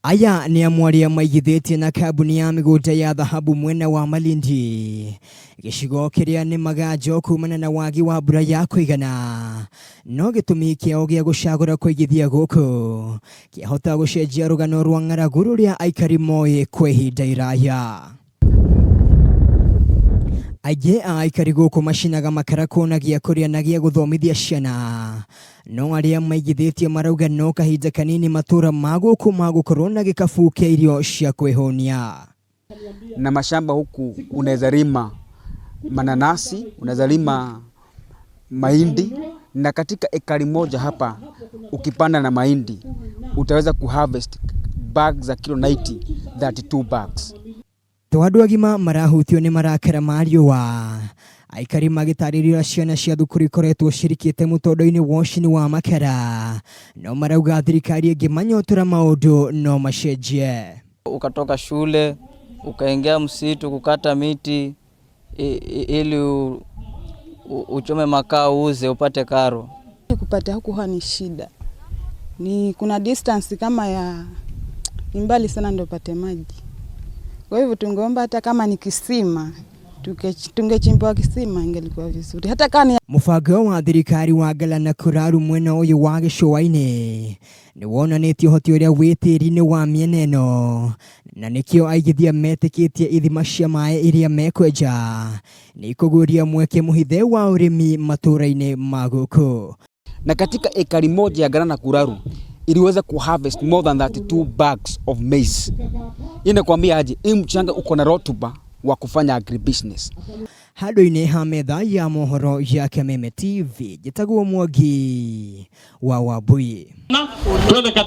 Aya ni amwari ya maigithĩtie na kambuni ya migunda ya Dhahabu mwena wa Malindi. Gicigo kiria ni magajo kumana na wagi wa mbura ya kũigana. No gĩtũmi kĩao gĩa gũcagũra kũigithia gũkũ kĩahota gũcenjia rũgano rwa ng'aragu rũrĩa aikari moĩ kwa ihinda iraya. Aingĩ a aikari gũkũ macinaga makara kuona gĩa kũrĩa na gĩa guthomithia ciana. No arĩa maigithĩtie marauga no kahinda kanini matũra ma gũkũ magũkorwo na gĩkabu kĩa irio cia kwĩhũnia. Na mashamba huku unaweza lima mananasi, unaweza lima mahindi, na katika ekari moja hapa ukipanda na mahindi utaweza kuharvest bags za kilo 90, 32 bags. Twandu agima marahutio ni marakara mariũa. Aikari magĩtarĩria ciana cia thukuru ikoretwo cirikĩte mũtondo-inĩ woci-inĩ wa makara. No marauga thirikari ĩngĩmanyotora maũndũ no macenjie. Ukatoka shule, ukaingia msitu kukata miti ili uchome makaa uuze upate karo. Kupata huku ni shida. Kuna distance kama ya mbali sana ndio upate maji. Kwa hivyo tungeomba hata kama ni kisima, tungechimba kisima ingelikuwa vizuri. Hata kama mũbango wa thirikari wa galana kuraru mwena ũyũ wa gĩcũa-inĩ nĩ wonanĩtie ũhoti ũrĩa wĩ tĩri-inĩ wa mĩena ĩno, na nĩkĩo aigithia metĩkĩtie ithima cia maĩ iria mekwenja nĩ kũguũria mweke mũhithe wa ũrĩmi matũra-inĩ ma gũkũ. Na katika ekari moja ya galana kuraru iliweza kuharvest more than 32 bags of maize. Inakwambia aje, mchanga uko na rotuba wa kufanya agribusiness. Handũ-inĩ ha metha ya mohoro ya Kameme TV, njĩtagwo Mwangi wa Wambui.